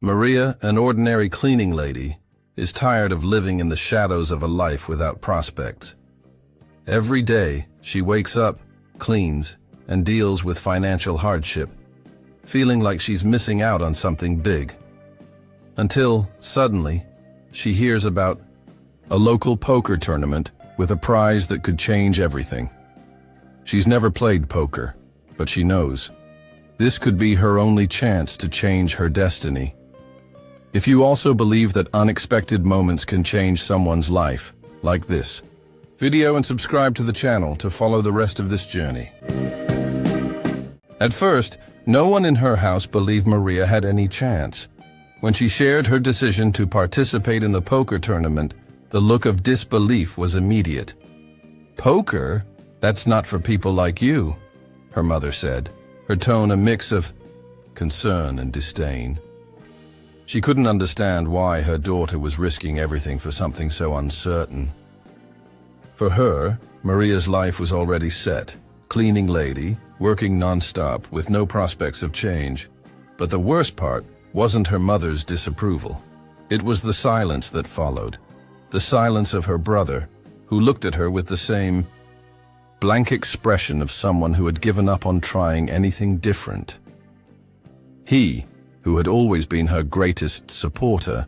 Maria, an ordinary cleaning lady, is tired of living in the shadows of a life without prospects. Every day, she wakes up, cleans, and deals with financial hardship, feeling like she's missing out on something big. Until, suddenly, she hears about a local poker tournament with a prize that could change everything. She's never played poker, but she knows this could be her only chance to change her destiny. If you also believe that unexpected moments can change someone's life, like this video and subscribe to the channel to follow the rest of this journey. At first, no one in her house believed Maria had any chance. When she shared her decision to participate in the poker tournament, the look of disbelief was immediate. "Poker? That's not for people like you," her mother said, her tone a mix of concern and disdain. She couldn't understand why her daughter was risking everything for something so uncertain. For her, Maria's life was already set. Cleaning lady, working non-stop with no prospects of change. But the worst part wasn't her mother's disapproval. It was the silence that followed. The silence of her brother, who looked at her with the same blank expression of someone who had given up on trying anything different. He, who had always been her greatest supporter,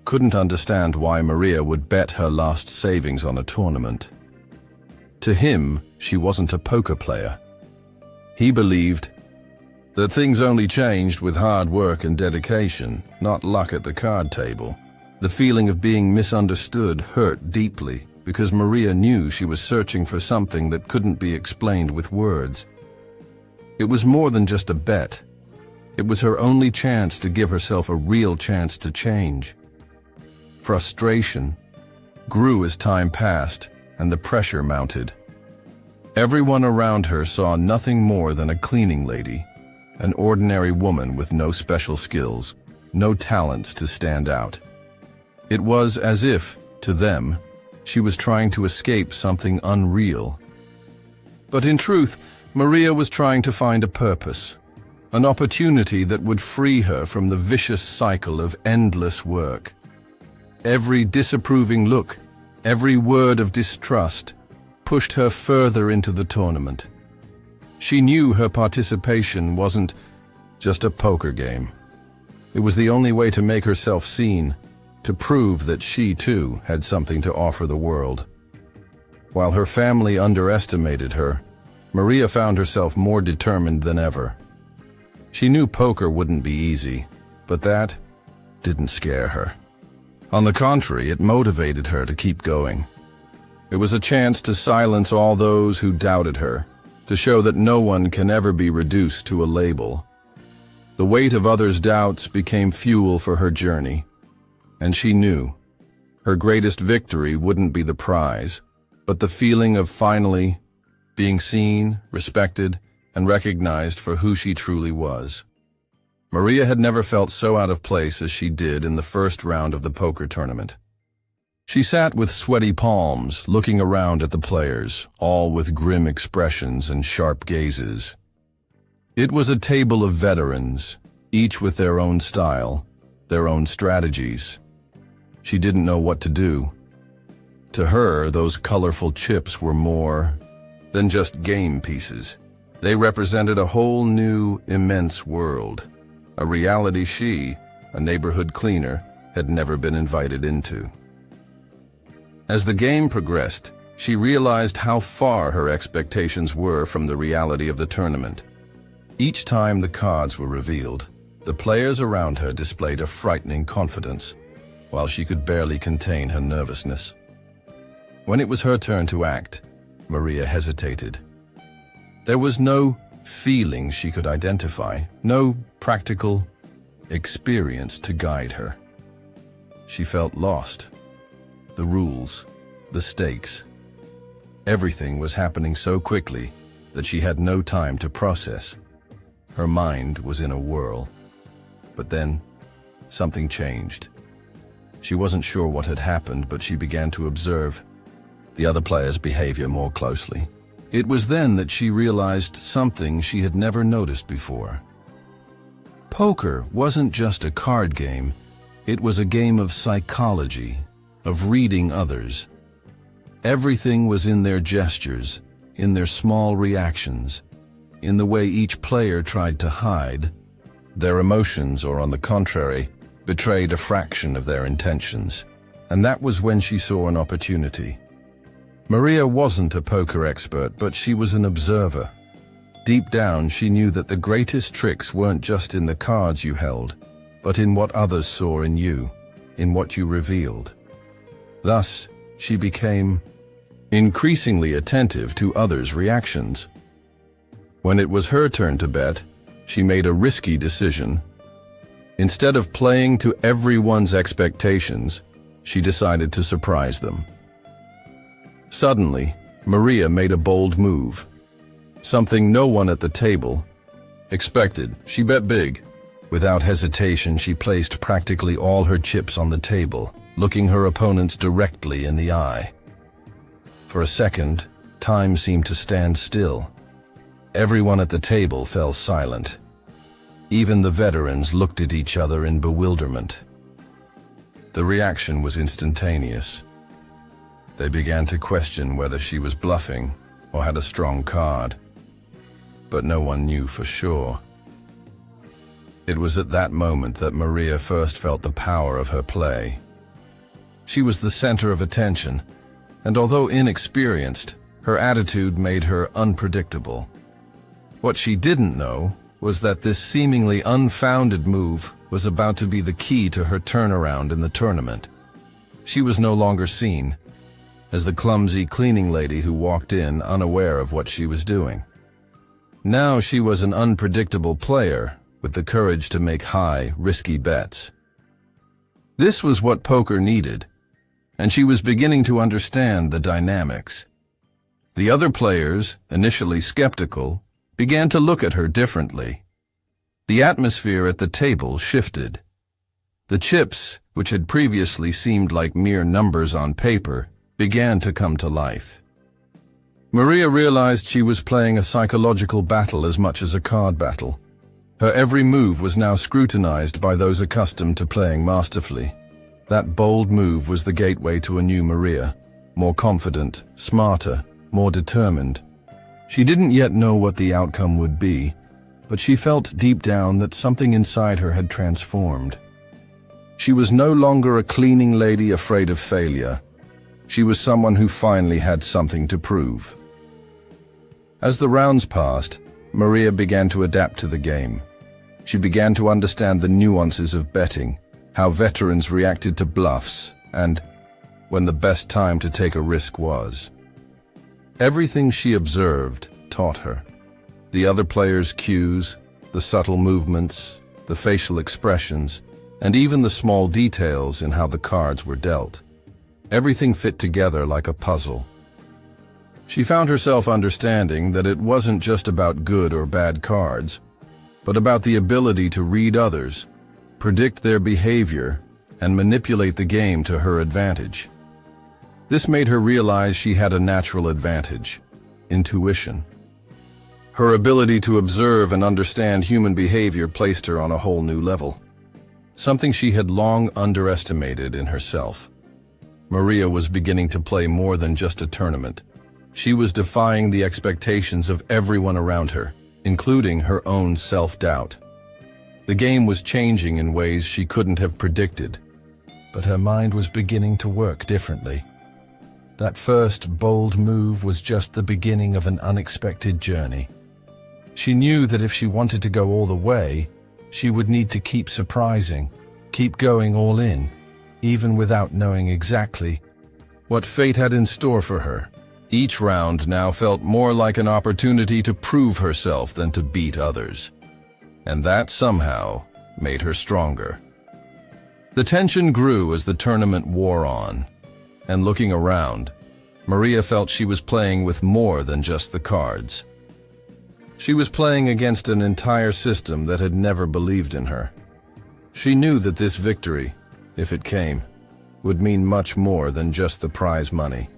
couldn't understand why Maria would bet her last savings on a tournament. To him, she wasn't a poker player. He believed that things only changed with hard work and dedication, not luck at the card table. The feeling of being misunderstood hurt deeply because Maria knew she was searching for something that couldn't be explained with words. It was more than just a bet. It was her only chance to give herself a real chance to change. Frustration grew as time passed and the pressure mounted. Everyone around her saw nothing more than a cleaning lady, an ordinary woman with no special skills, no talents to stand out. It was as if, to them, she was trying to escape something unreal. But in truth, Maria was trying to find a purpose, an opportunity that would free her from the vicious cycle of endless work. Every disapproving look, every word of distrust, pushed her further into the tournament. She knew her participation wasn't just a poker game. It was the only way to make herself seen, to prove that she too had something to offer the world. While her family underestimated her, Maria found herself more determined than ever. She knew poker wouldn't be easy, but that didn't scare her. On the contrary, it motivated her to keep going. It was a chance to silence all those who doubted her, to show that no one can ever be reduced to a label. The weight of others' doubts became fuel for her journey, and she knew her greatest victory wouldn't be the prize, but the feeling of finally being seen, respected, and recognized for who she truly was. Maria had never felt so out of place as she did in the first round of the poker tournament. She sat with sweaty palms, looking around at the players, all with grim expressions and sharp gazes. It was a table of veterans, each with their own style, their own strategies. She didn't know what to do. To her, those colorful chips were more than just game pieces. They represented a whole new, immense world, a reality she, a neighborhood cleaner, had never been invited into. As the game progressed, she realized how far her expectations were from the reality of the tournament. Each time the cards were revealed, the players around her displayed a frightening confidence, while she could barely contain her nervousness. When it was her turn to act, Maria hesitated. There was no feeling she could identify, no practical experience to guide her. She felt lost. The rules, the stakes, everything was happening so quickly that she had no time to process. Her mind was in a whirl. But then, something changed. She wasn't sure what had happened, but she began to observe the other players' behavior more closely. It was then that she realized something she had never noticed before. Poker wasn't just a card game, it was a game of psychology, of reading others. Everything was in their gestures, in their small reactions, in the way each player tried to hide their emotions, or on the contrary, betrayed a fraction of their intentions. And that was when she saw an opportunity. Maria wasn't a poker expert, but she was an observer. Deep down, she knew that the greatest tricks weren't just in the cards you held, but in what others saw in you, in what you revealed. Thus, she became increasingly attentive to others' reactions. When it was her turn to bet, she made a risky decision. Instead of playing to everyone's expectations, she decided to surprise them. Suddenly, Maria made a bold move. Something no one at the table expected. She bet big. Without hesitation, she placed practically all her chips on the table, looking her opponents directly in the eye. For a second, time seemed to stand still. Everyone at the table fell silent. Even the veterans looked at each other in bewilderment. The reaction was instantaneous. They began to question whether she was bluffing or had a strong card. But no one knew for sure. It was at that moment that Maria first felt the power of her play. She was the center of attention, and although inexperienced, her attitude made her unpredictable. What she didn't know was that this seemingly unfounded move was about to be the key to her turnaround in the tournament. She was no longer seen as the clumsy cleaning lady who walked in unaware of what she was doing. Now she was an unpredictable player with the courage to make high, risky bets. This was what poker needed, and she was beginning to understand the dynamics. The other players, initially skeptical, began to look at her differently. The atmosphere at the table shifted. The chips, which had previously seemed like mere numbers on paper, began to come to life. Maria realized she was playing a psychological battle as much as a card battle. Her every move was now scrutinized by those accustomed to playing masterfully. That bold move was the gateway to a new Maria, more confident, smarter, more determined. She didn't yet know what the outcome would be, but she felt deep down that something inside her had transformed. She was no longer a cleaning lady afraid of failure. She was someone who finally had something to prove. As the rounds passed, Maria began to adapt to the game. She began to understand the nuances of betting, how veterans reacted to bluffs, and when the best time to take a risk was. Everything she observed taught her. The other players' cues, the subtle movements, the facial expressions, and even the small details in how the cards were dealt. Everything fit together like a puzzle. She found herself understanding that it wasn't just about good or bad cards, but about the ability to read others, predict their behavior, and manipulate the game to her advantage. This made her realize she had a natural advantage: intuition. Her ability to observe and understand human behavior placed her on a whole new level, something she had long underestimated in herself. Maria was beginning to play more than just a tournament. She was defying the expectations of everyone around her, including her own self-doubt. The game was changing in ways she couldn't have predicted, but her mind was beginning to work differently. That first bold move was just the beginning of an unexpected journey. She knew that if she wanted to go all the way, she would need to keep surprising, keep going all in, even without knowing exactly what fate had in store for her. Each round now felt more like an opportunity to prove herself than to beat others. And that somehow made her stronger. The tension grew as the tournament wore on, and looking around, Maria felt she was playing with more than just the cards. She was playing against an entire system that had never believed in her. She knew that this victory, if it came, would mean much more than just the prize money.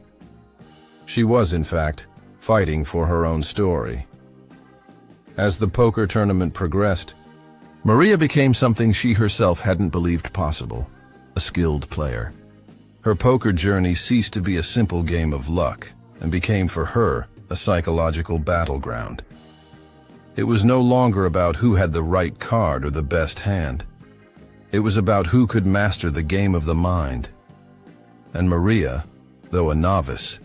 She was, in fact, fighting for her own story. As the poker tournament progressed, Maria became something she herself hadn't believed possible, a skilled player. Her poker journey ceased to be a simple game of luck and became for her a psychological battleground. It was no longer about who had the right card or the best hand. It was about who could master the game of the mind. And Maria, though a novice,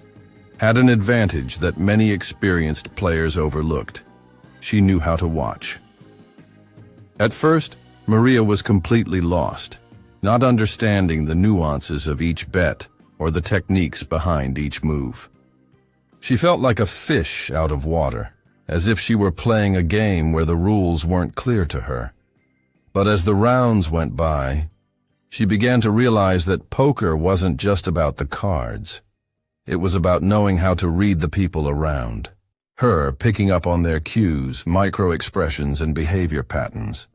had an advantage that many experienced players overlooked. She knew how to watch. At first, Maria was completely lost, not understanding the nuances of each bet or the techniques behind each move. She felt like a fish out of water, as if she were playing a game where the rules weren't clear to her. But as the rounds went by, she began to realize that poker wasn't just about the cards. It was about knowing how to read the people around. Her picking up on their cues, micro-expressions, and behavior patterns.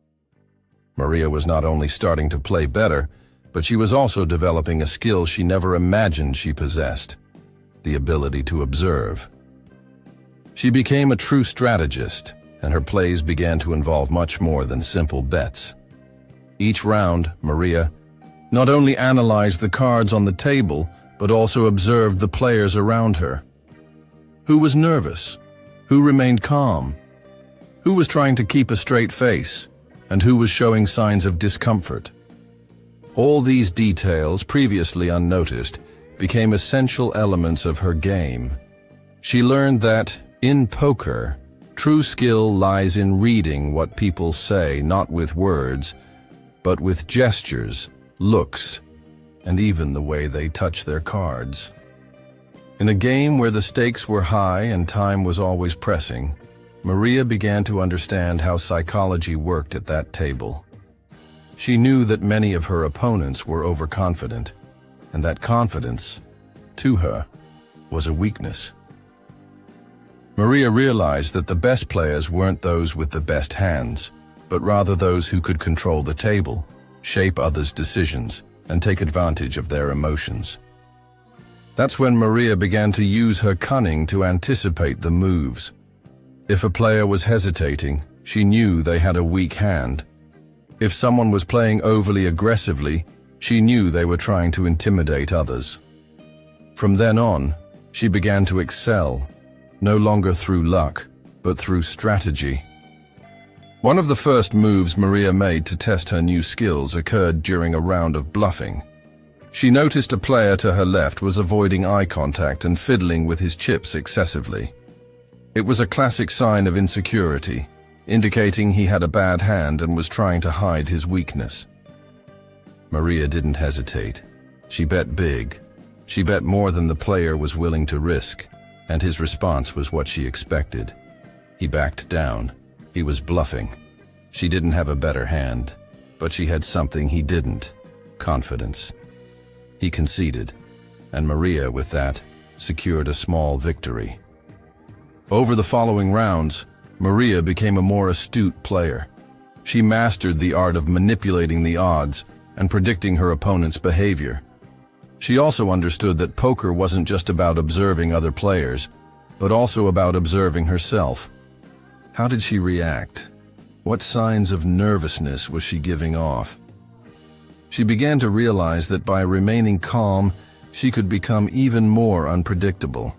Maria was not only starting to play better, but she was also developing a skill she never imagined she possessed, the ability to observe. She became a true strategist, and her plays began to involve much more than simple bets. Each round, Maria not only analyzed the cards on the table, but also observed the players around her. Who was nervous? Who remained calm? Who was trying to keep a straight face? And who was showing signs of discomfort? All these details, previously unnoticed, became essential elements of her game. She learned that, in poker, true skill lies in reading what people say, not with words, but with gestures, looks, and even the way they touch their cards. In a game where the stakes were high and time was always pressing, Maria began to understand how psychology worked at that table. She knew that many of her opponents were overconfident, and that confidence, to her, was a weakness. Maria realized that the best players weren't those with the best hands, but rather those who could control the table, shape others' decisions, and take advantage of their emotions. That's when Maria began to use her cunning to anticipate the moves. If a player was hesitating, she knew they had a weak hand. If someone was playing overly aggressively, she knew they were trying to intimidate others. From then on, she began to excel, no longer through luck, but through strategy. One of the first moves Maria made to test her new skills occurred during a round of bluffing. She noticed a player to her left was avoiding eye contact and fiddling with his chips excessively. It was a classic sign of insecurity, indicating he had a bad hand and was trying to hide his weakness. Maria didn't hesitate. She bet big. She bet more than the player was willing to risk, and his response was what she expected. He backed down. He was bluffing. She didn't have a better hand, but she had something he didn't: confidence. He conceded, and Maria, with that, secured a small victory. Over the following rounds, Maria became a more astute player. She mastered the art of manipulating the odds and predicting her opponent's behavior. She also understood that poker wasn't just about observing other players, but also about observing herself. How did she react? What signs of nervousness was she giving off? She began to realize that by remaining calm, she could become even more unpredictable.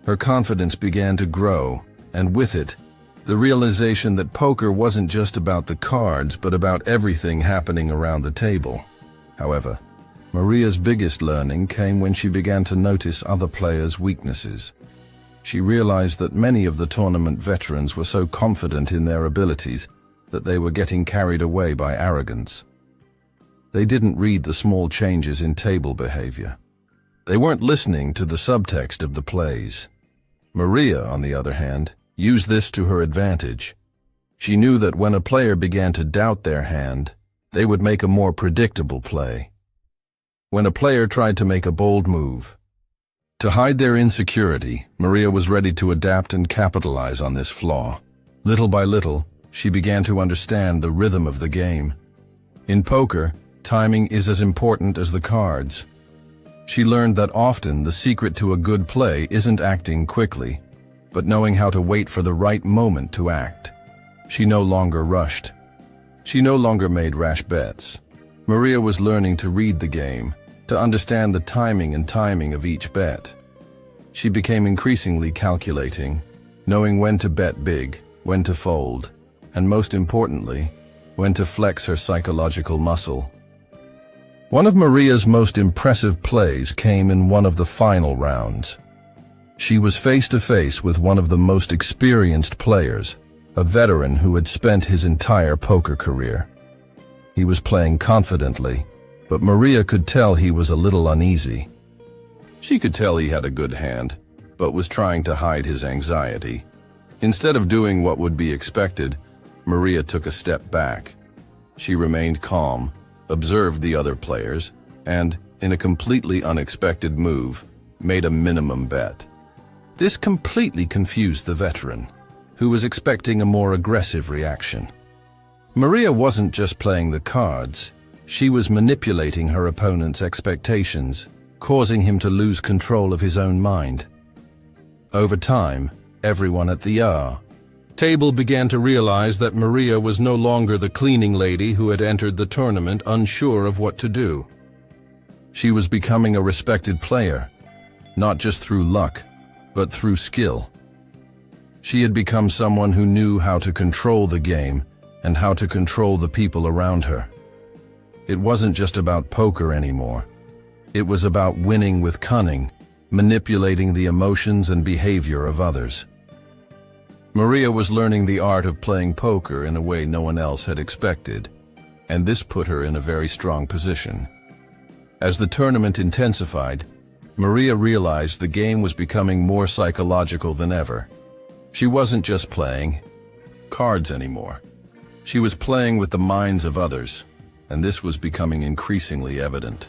Her confidence began to grow, and with it, the realization that poker wasn't just about the cards, but about everything happening around the table. However, Maria's biggest learning came when she began to notice other players' weaknesses. She realized that many of the tournament veterans were so confident in their abilities that they were getting carried away by arrogance. They didn't read the small changes in table behavior. They weren't listening to the subtext of the plays. Maria, on the other hand, used this to her advantage. She knew that when a player began to doubt their hand, they would make a more predictable play. When a player tried to make a bold move, to hide their insecurity, Maria was ready to adapt and capitalize on this flaw. Little by little, she began to understand the rhythm of the game. In poker, timing is as important as the cards. She learned that often the secret to a good play isn't acting quickly, but knowing how to wait for the right moment to act. She no longer rushed. She no longer made rash bets. Maria was learning to read the game, to understand the timing of each bet. She became increasingly calculating, knowing when to bet big, when to fold, and most importantly, when to flex her psychological muscle. One of Maria's most impressive plays came in one of the final rounds. She was face to face with one of the most experienced players, a veteran who had spent his entire poker career. He was playing confidently, but Maria could tell he was a little uneasy. She could tell he had a good hand, but was trying to hide his anxiety. Instead of doing what would be expected, Maria took a step back. She remained calm, observed the other players, and, in a completely unexpected move, made a minimum bet. This completely confused the veteran, who was expecting a more aggressive reaction. Maria wasn't just playing the cards, she was manipulating her opponent's expectations, causing him to lose control of his own mind. Over time, everyone at the table began to realize that Maria was no longer the cleaning lady who had entered the tournament unsure of what to do. She was becoming a respected player, not just through luck, but through skill. She had become someone who knew how to control the game and how to control the people around her. It wasn't just about poker anymore. It was about winning with cunning, manipulating the emotions and behavior of others. Maria was learning the art of playing poker in a way no one else had expected, and this put her in a very strong position. As the tournament intensified, Maria realized the game was becoming more psychological than ever. She wasn't just playing cards anymore. She was playing with the minds of others, and this was becoming increasingly evident.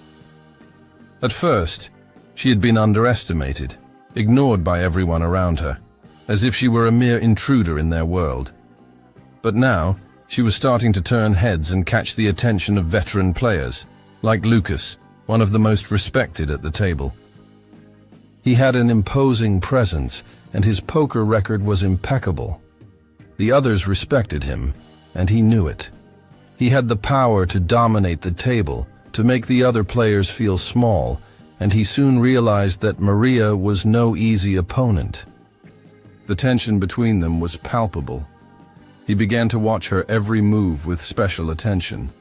At first, she had been underestimated, ignored by everyone around her, as if she were a mere intruder in their world. But now, she was starting to turn heads and catch the attention of veteran players, like Lucas, one of the most respected at the table. He had an imposing presence, and his poker record was impeccable. The others respected him, and he knew it. He had the power to dominate the table, to make the other players feel small, and he soon realized that Maria was no easy opponent. The tension between them was palpable. He began to watch her every move with special attention.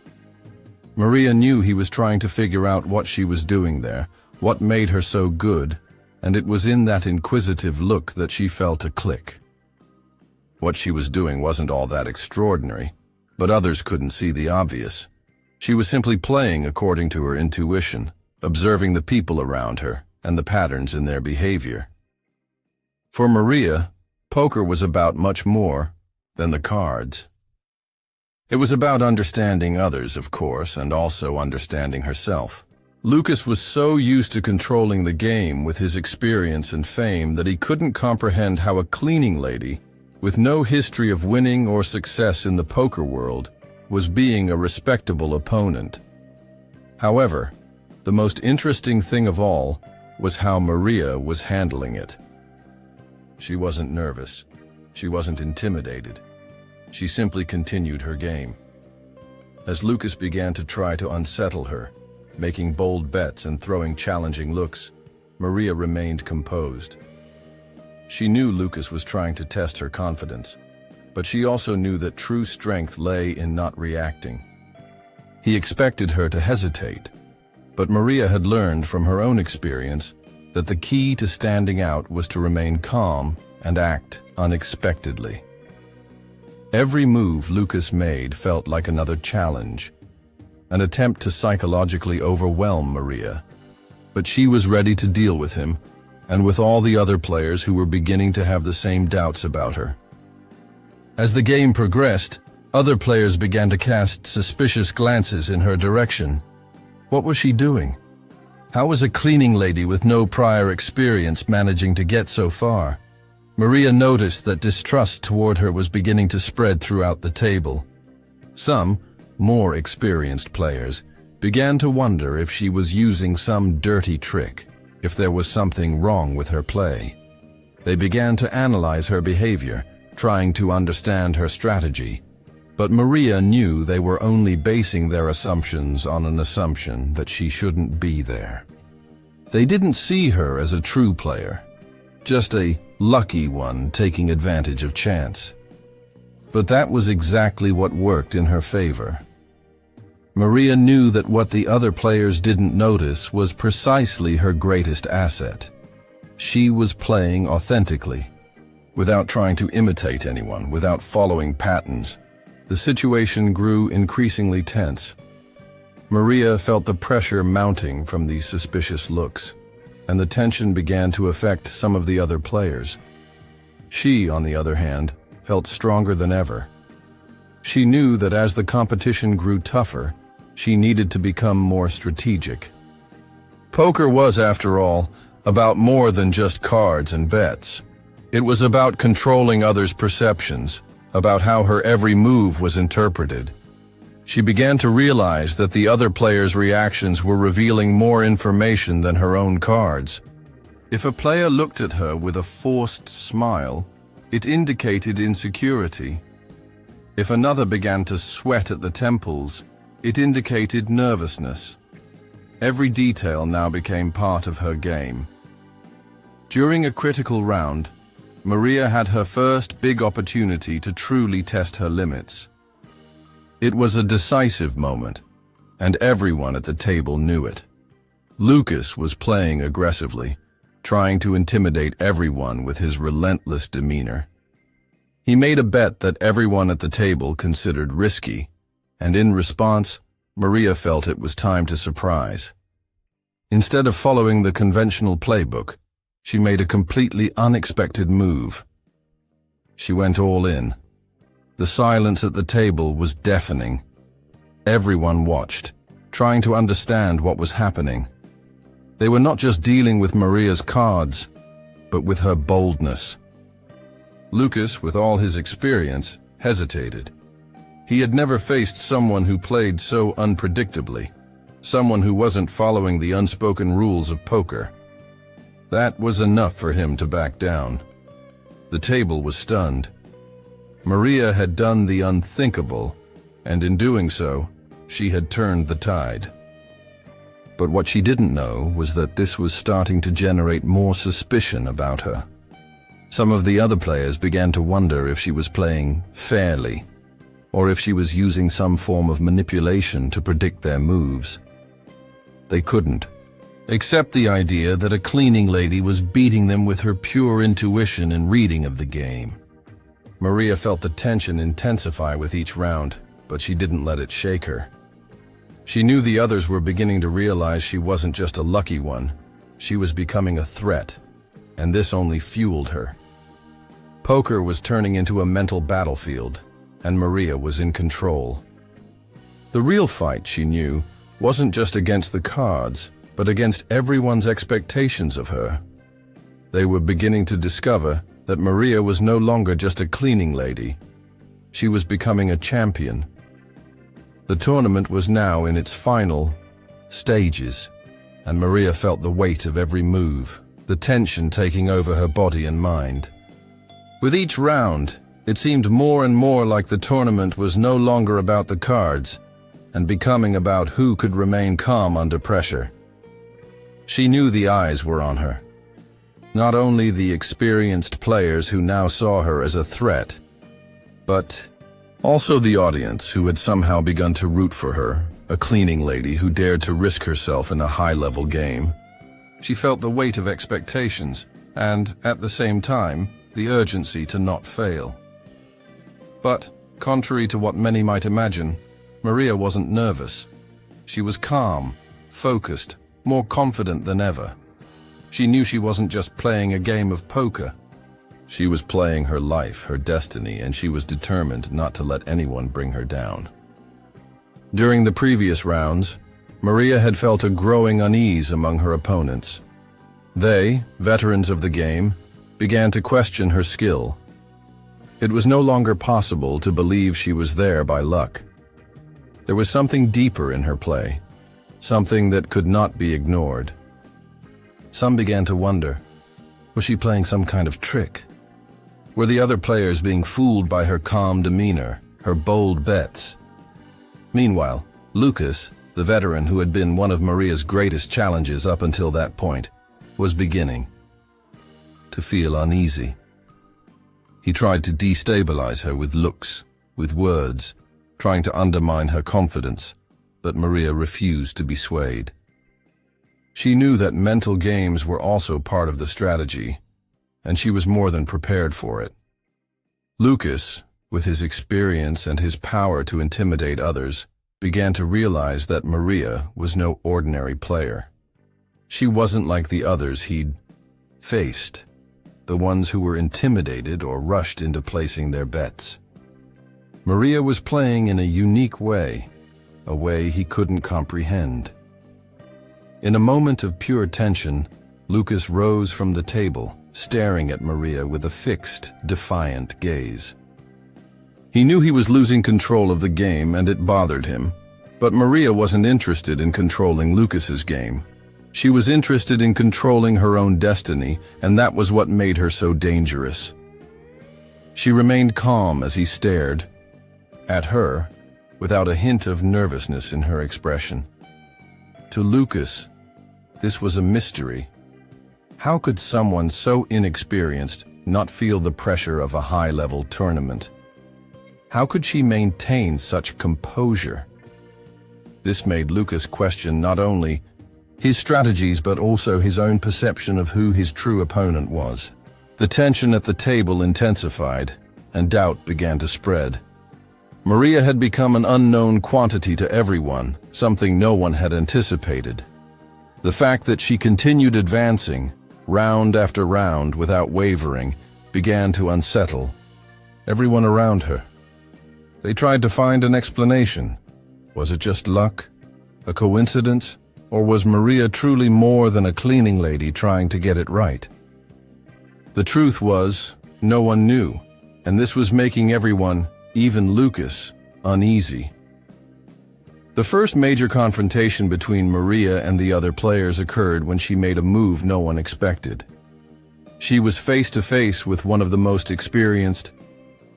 Maria knew he was trying to figure out what she was doing there, what made her so good, and it was in that inquisitive look that she felt a click. What she was doing wasn't all that extraordinary, but others couldn't see the obvious. She was simply playing according to her intuition, observing the people around her and the patterns in their behavior. For Maria, poker was about much more than the cards. It was about understanding others, of course, and also understanding herself. Lucas was so used to controlling the game with his experience and fame that he couldn't comprehend how a cleaning lady, with no history of winning or success in the poker world, was being a respectable opponent. However, the most interesting thing of all was how Maria was handling it. She wasn't nervous. She wasn't intimidated. She simply continued her game. As Lucas began to try to unsettle her, making bold bets and throwing challenging looks, Maria remained composed. She knew Lucas was trying to test her confidence, but she also knew that true strength lay in not reacting. He expected her to hesitate, but Maria had learned from her own experience that the key to standing out was to remain calm and act unexpectedly. Every move Lucas made felt like another challenge, an attempt to psychologically overwhelm Maria. But she was ready to deal with him, and with all the other players who were beginning to have the same doubts about her. As the game progressed, other players began to cast suspicious glances in her direction. What was she doing? How was a cleaning lady with no prior experience managing to get so far? Maria noticed that distrust toward her was beginning to spread throughout the table. Some, more experienced players, began to wonder if she was using some dirty trick, if there was something wrong with her play. They began to analyze her behavior, trying to understand her strategy. But Maria knew they were only basing their assumptions on an assumption that she shouldn't be there. They didn't see her as a true player, just a lucky one taking advantage of chance. But that was exactly what worked in her favor. Maria knew that what the other players didn't notice was precisely her greatest asset. She was playing authentically, without trying to imitate anyone, without following patterns. The situation grew increasingly tense. Maria felt the pressure mounting from these suspicious looks, and the tension began to affect some of the other players. She, on the other hand, felt stronger than ever. She knew that as the competition grew tougher, she needed to become more strategic. Poker was, after all, about more than just cards and bets. It was about controlling others' perceptions, about how her every move was interpreted. She began to realize that the other players' reactions were revealing more information than her own cards. If a player looked at her with a forced smile, it indicated insecurity. If another began to sweat at the temples, it indicated nervousness. Every detail now became part of her game. During a critical round, Maria had her first big opportunity to truly test her limits. It was a decisive moment, and everyone at the table knew it. Lucas was playing aggressively, trying to intimidate everyone with his relentless demeanor. He made a bet that everyone at the table considered risky, and in response, Maria felt it was time to surprise. Instead of following the conventional playbook, she made a completely unexpected move. She went all in. The silence at the table was deafening. Everyone watched, trying to understand what was happening. They were not just dealing with Maria's cards, but with her boldness. Lucas, with all his experience, hesitated. He had never faced someone who played so unpredictably, someone who wasn't following the unspoken rules of poker. That was enough for him to back down. The table was stunned. Maria had done the unthinkable, and in doing so, she had turned the tide. But what she didn't know was that this was starting to generate more suspicion about her. Some of the other players began to wonder if she was playing fairly, or if she was using some form of manipulation to predict their moves. They couldn't accept the idea that a cleaning lady was beating them with her pure intuition and reading of the game. Maria felt the tension intensify with each round, but she didn't let it shake her. She knew the others were beginning to realize she wasn't just a lucky one, she was becoming a threat, and this only fueled her. Poker was turning into a mental battlefield, and Maria was in control. The real fight, she knew, wasn't just against the cards, but against everyone's expectations of her. They were beginning to discover that Maria was no longer just a cleaning lady. She was becoming a champion. The tournament was now in its final stages, and Maria felt the weight of every move, the tension taking over her body and mind. With each round, it seemed more and more like the tournament was no longer about the cards, and becoming about who could remain calm under pressure. She knew the eyes were on her. Not only the experienced players who now saw her as a threat, but also the audience who had somehow begun to root for her, a cleaning lady who dared to risk herself in a high-level game. She felt the weight of expectations and, at the same time, the urgency to not fail. But, contrary to what many might imagine, Maria wasn't nervous. She was calm, focused, more confident than ever. She knew she wasn't just playing a game of poker. She was playing her life, her destiny, and she was determined not to let anyone bring her down. During the previous rounds, Maria had felt a growing unease among her opponents. They, veterans of the game, began to question her skill. It was no longer possible to believe she was there by luck. There was something deeper in her play, something that could not be ignored. Some began to wonder, was she playing some kind of trick? Were the other players being fooled by her calm demeanor, her bold bets. Meanwhile, Lucas, the veteran who had been one of Maria's greatest challenges up until that point, was beginning to feel uneasy. He tried to destabilize her with looks, with words, trying to undermine her confidence, but Maria refused to be swayed. She knew that mental games were also part of the strategy, and she was more than prepared for it. Lucas, with his experience and his power to intimidate others, began to realize that Maria was no ordinary player. She wasn't like the others he'd faced, the ones who were intimidated or rushed into placing their bets. Maria was playing in a unique way, a way he couldn't comprehend. In a moment of pure tension, Lucas rose from the table, staring at Maria with a fixed, defiant gaze. He knew he was losing control of the game and it bothered him, but Maria wasn't interested in controlling Lucas's game. She was interested in controlling her own destiny, and that was what made her so dangerous. She remained calm as he stared at her, without a hint of nervousness in her expression. To Lucas, this was a mystery. How could someone so inexperienced not feel the pressure of a high-level tournament? How could she maintain such composure? This made Lucas question not only his strategies but also his own perception of who his true opponent was. The tension at the table intensified, and doubt began to spread. Maria had become an unknown quantity to everyone, something no one had anticipated. The fact that she continued advancing, round after round without wavering, began to unsettle everyone around her. They tried to find an explanation. Was it just luck? A coincidence? Or was Maria truly more than a cleaning lady trying to get it right? The truth was, no one knew, and this was making everyone, even Lucas, uneasy. The first major confrontation between Maria and the other players occurred when she made a move no one expected. She was face to face with one of the most experienced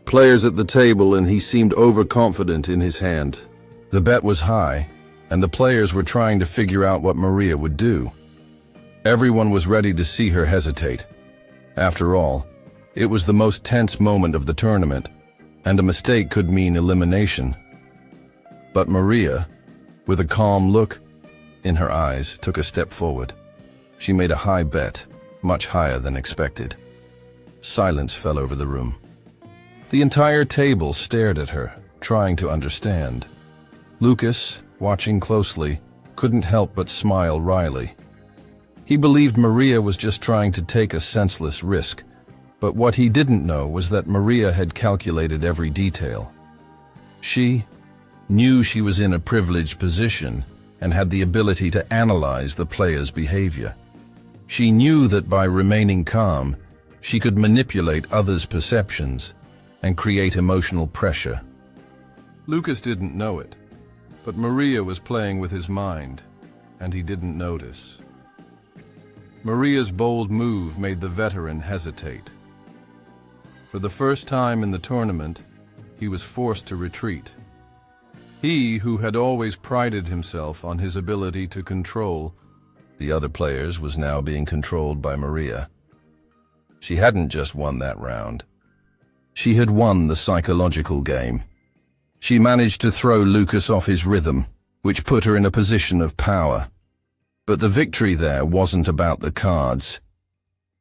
players at the table, and he seemed overconfident in his hand. The bet was high, and the players were trying to figure out what Maria would do. Everyone was ready to see her hesitate. After all, it was the most tense moment of the tournament, and a mistake could mean elimination. But Maria, with a calm look in her eyes, took a step forward. She made a high bet, much higher than expected. Silence fell over the room. The entire table stared at her, trying to understand. Lucas, watching closely, couldn't help but smile wryly. He believed Maria was just trying to take a senseless risk, but what he didn't know was that Maria had calculated every detail. She knew she was in a privileged position and had the ability to analyze the player's behavior. She knew that by remaining calm, she could manipulate others' perceptions and create emotional pressure. Lucas didn't know it, but Maria was playing with his mind, and he didn't notice. Maria's bold move made the veteran hesitate. For the first time in the tournament, he was forced to retreat. He, who had always prided himself on his ability to control the other players, was now being controlled by Maria. She hadn't just won that round. She had won the psychological game. She managed to throw Lucas off his rhythm, which put her in a position of power. But the victory there wasn't about the cards.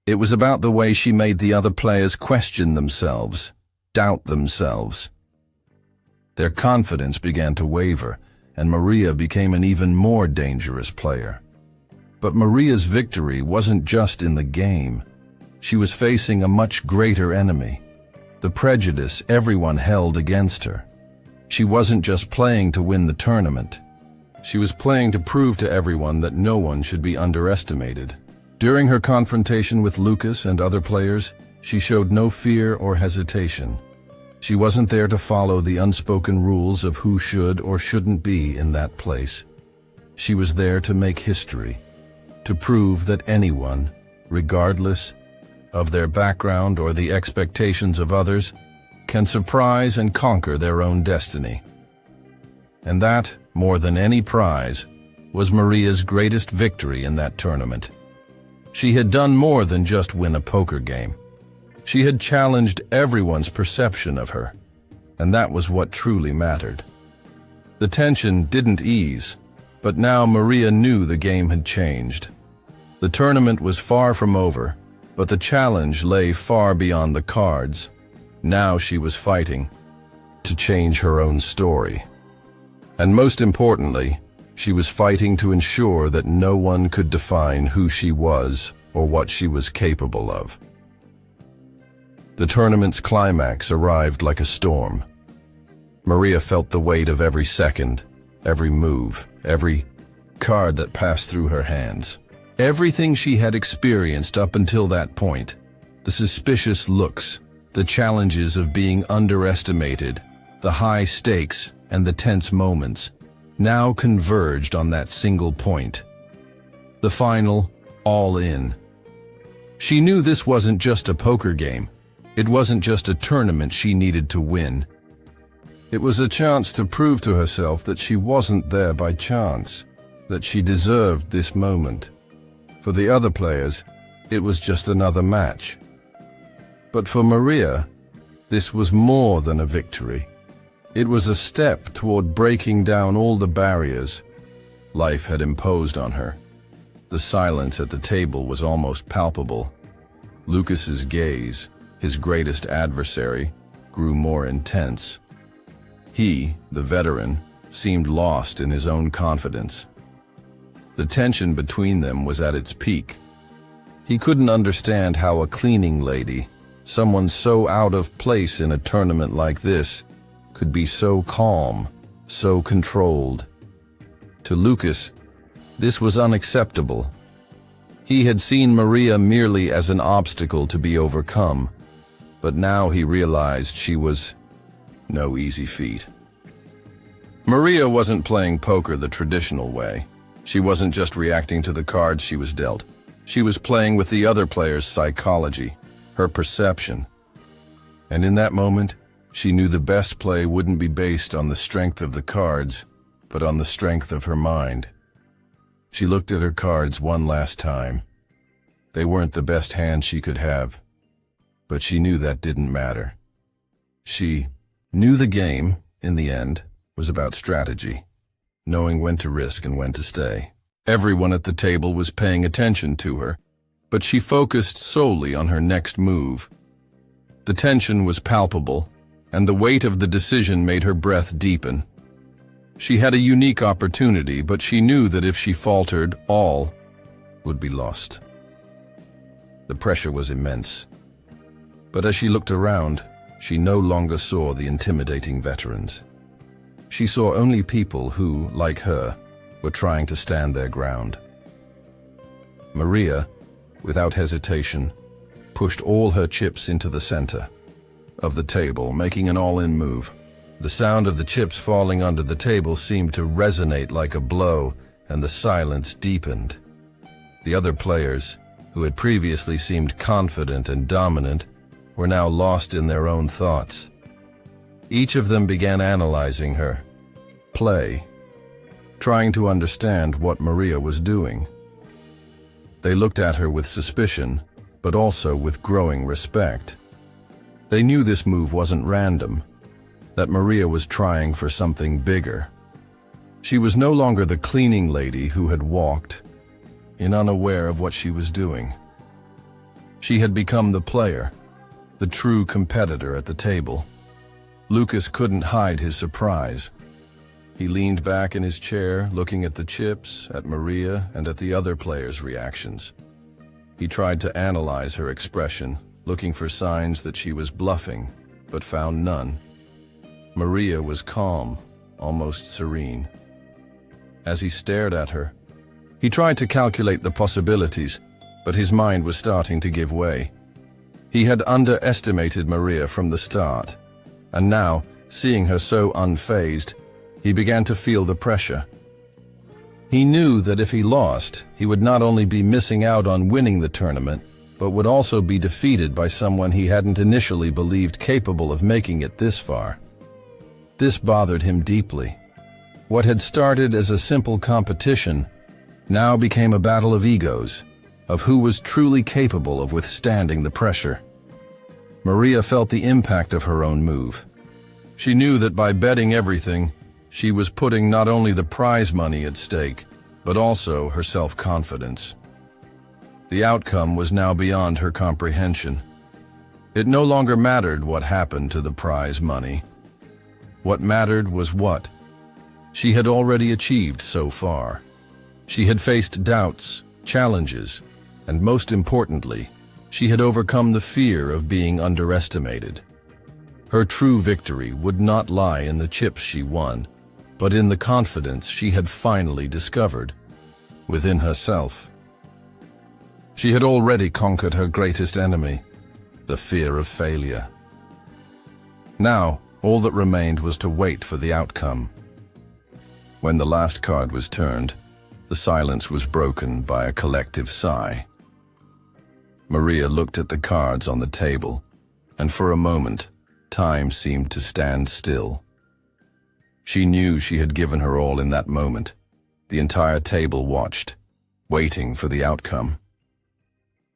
It was about the way she made the other players question themselves, doubt themselves. Their confidence began to waver, and Maria became an even more dangerous player. But Maria's victory wasn't just in the game. She was facing a much greater enemy, the prejudice everyone held against her. She wasn't just playing to win the tournament. She was playing to prove to everyone that no one should be underestimated. During her confrontation with Lucas and other players, she showed no fear or hesitation. She wasn't there to follow the unspoken rules of who should or shouldn't be in that place. She was there to make history, to prove that anyone, regardless of their background or the expectations of others, can surprise and conquer their own destiny. And that, more than any prize, was Maria's greatest victory in that tournament. She had done more than just win a poker game. She had challenged everyone's perception of her, and that was what truly mattered. The tension didn't ease, but now Maria knew the game had changed. The tournament was far from over, but the challenge lay far beyond the cards. Now she was fighting to change her own story. And most importantly, she was fighting to ensure that no one could define who she was or what she was capable of. The tournament's climax arrived like a storm. Maria felt the weight of every second, every move, every card that passed through her hands. Everything she had experienced up until that point, the suspicious looks, the challenges of being underestimated, the high stakes and the tense moments, now converged on that single point. The final, all in. She knew this wasn't just a poker game. It wasn't just a tournament she needed to win. It was a chance to prove to herself that she wasn't there by chance, that she deserved this moment. For the other players, it was just another match. But for Maria, this was more than a victory. It was a step toward breaking down all the barriers life had imposed on her. The silence at the table was almost palpable. Lucas's gaze, his greatest adversary, grew more intense. He, the veteran, seemed lost in his own confidence. The tension between them was at its peak. He couldn't understand how a cleaning lady, someone so out of place in a tournament like this, could be so calm, so controlled. To Lucas, this was unacceptable. He had seen Maria merely as an obstacle to be overcome, but now he realized she was no easy feat. Maria wasn't playing poker the traditional way. She wasn't just reacting to the cards she was dealt. She was playing with the other player's psychology, her perception. And in that moment, she knew the best play wouldn't be based on the strength of the cards, but on the strength of her mind. She looked at her cards one last time. They weren't the best hand she could have, but she knew that didn't matter. She knew the game, in the end, was about strategy, knowing when to risk and when to stay. Everyone at the table was paying attention to her, but she focused solely on her next move. The tension was palpable, and the weight of the decision made her breath deepen. She had a unique opportunity, but she knew that if she faltered, all would be lost. The pressure was immense. But as she looked around, she no longer saw the intimidating veterans. She saw only people who, like her, were trying to stand their ground. Maria, without hesitation, pushed all her chips into the center of the table, making an all-in move. The sound of the chips falling onto the table seemed to resonate like a blow, and the silence deepened. The other players, who had previously seemed confident and dominant, were now lost in their own thoughts. Each of them began analyzing her play, trying to understand what Maria was doing. They looked at her with suspicion, but also with growing respect. They knew this move wasn't random, that Maria was trying for something bigger. She was no longer the cleaning lady who had walked in unaware of what she was doing. She had become the player, the true competitor at the table. Lucas couldn't hide his surprise. He leaned back in his chair, looking at the chips, at Maria, and at the other players' reactions. He tried to analyze her expression, looking for signs that she was bluffing, but found none. Maria was calm, almost serene. As he stared at her, he tried to calculate the possibilities, but his mind was starting to give way. He had underestimated Maria from the start, and now, seeing her so unfazed, he began to feel the pressure. He knew that if he lost, he would not only be missing out on winning the tournament, but would also be defeated by someone he hadn't initially believed capable of making it this far. This bothered him deeply. What had started as a simple competition now became a battle of egos, of who was truly capable of withstanding the pressure. Maria felt the impact of her own move. She knew that by betting everything, she was putting not only the prize money at stake, but also her self-confidence. The outcome was now beyond her comprehension. It no longer mattered what happened to the prize money. What mattered was what she had already achieved so far. She had faced doubts, challenges, and most importantly, she had overcome the fear of being underestimated. Her true victory would not lie in the chips she won, but in the confidence she had finally discovered within herself. She had already conquered her greatest enemy, the fear of failure. Now, all that remained was to wait for the outcome. When the last card was turned, the silence was broken by a collective sigh. Maria looked at the cards on the table, and for a moment, time seemed to stand still. She knew she had given her all in that moment. The entire table watched, waiting for the outcome.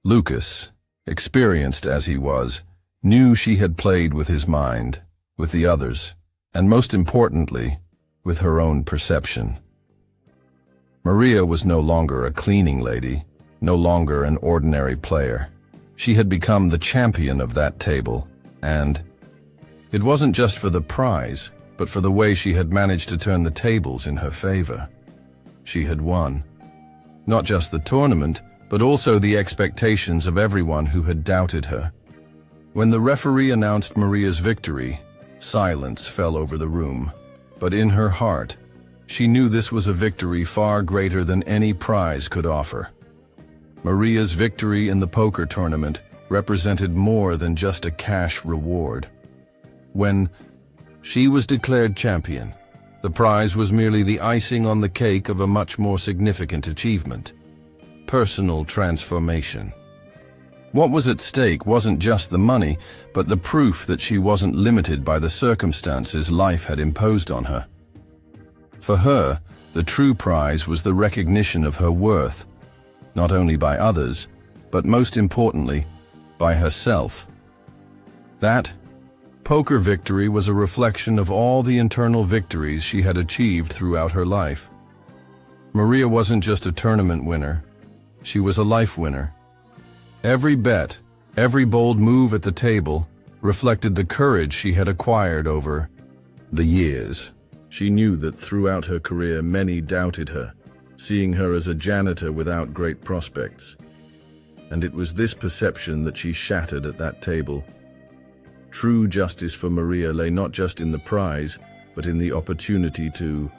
Lucas, experienced as he was, knew she had played with his mind, with the others, and most importantly, with her own perception. Maria was no longer a cleaning lady, no longer an ordinary player. She had become the champion of that table, and it wasn't just for the prize, but for the way she had managed to turn the tables in her favor. She had won. Not just the tournament, but also the expectations of everyone who had doubted her. When the referee announced Maria's victory, silence fell over the room. But in her heart, she knew this was a victory far greater than any prize could offer. Maria's victory in the poker tournament represented more than just a cash reward. When she was declared champion, the prize was merely the icing on the cake of a much more significant achievement: personal transformation. What was at stake wasn't just the money, but the proof that she wasn't limited by the circumstances life had imposed on her. For her, the true prize was the recognition of her worth, not only by others, but most importantly, by herself. That poker victory was a reflection of all the internal victories she had achieved throughout her life. Maria wasn't just a tournament winner, she was a life winner. Every bet, every bold move at the table reflected the courage she had acquired over the years. She knew that throughout her career many doubted her, seeing her as a janitor without great prospects. And it was this perception that she shattered at that table. True justice for Maria lay not just in the prize, but in the opportunity to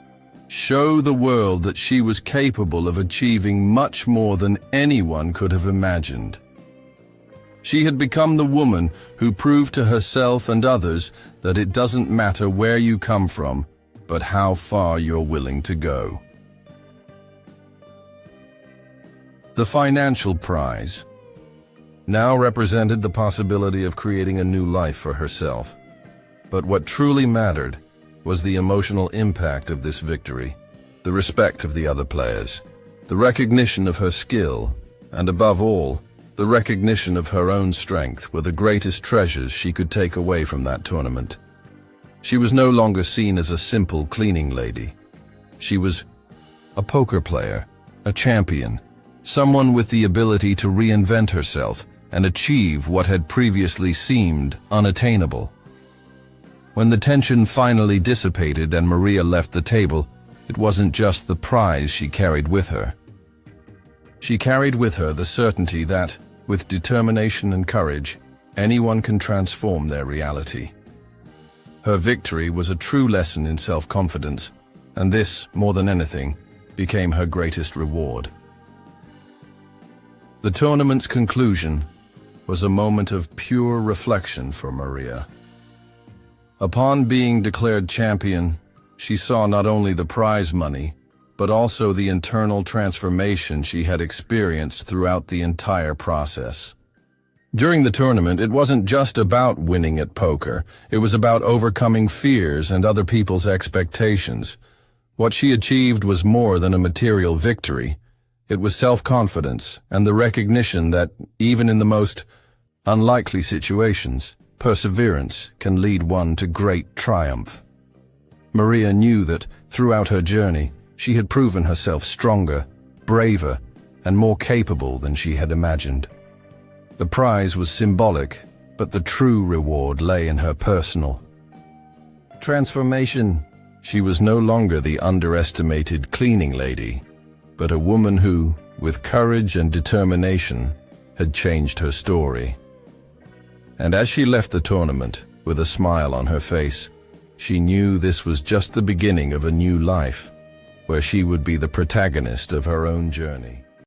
show the world that she was capable of achieving much more than anyone could have imagined. She had become the woman who proved to herself and others that it doesn't matter where you come from, but how far you're willing to go. The financial prize now represented the possibility of creating a new life for herself. But what truly mattered was the emotional impact of this victory, the respect of the other players, the recognition of her skill, and above all, the recognition of her own strength were the greatest treasures she could take away from that tournament. She was no longer seen as a simple cleaning lady. She was a poker player, a champion, someone with the ability to reinvent herself and achieve what had previously seemed unattainable. When the tension finally dissipated and Maria left the table, it wasn't just the prize she carried with her. She carried with her the certainty that, with determination and courage, anyone can transform their reality. Her victory was a true lesson in self-confidence, and this, more than anything, became her greatest reward. The tournament's conclusion was a moment of pure reflection for Maria. Upon being declared champion, she saw not only the prize money, but also the internal transformation she had experienced throughout the entire process. During the tournament, it wasn't just about winning at poker. It was about overcoming fears and other people's expectations. What she achieved was more than a material victory. It was self-confidence and the recognition that, even in the most unlikely situations, perseverance can lead one to great triumph. Maria knew that, throughout her journey, she had proven herself stronger, braver, and more capable than she had imagined. The prize was symbolic, but the true reward lay in her personal transformation. She was no longer the underestimated cleaning lady, but a woman who, with courage and determination, had changed her story. And as she left the tournament, with a smile on her face, she knew this was just the beginning of a new life, where she would be the protagonist of her own journey.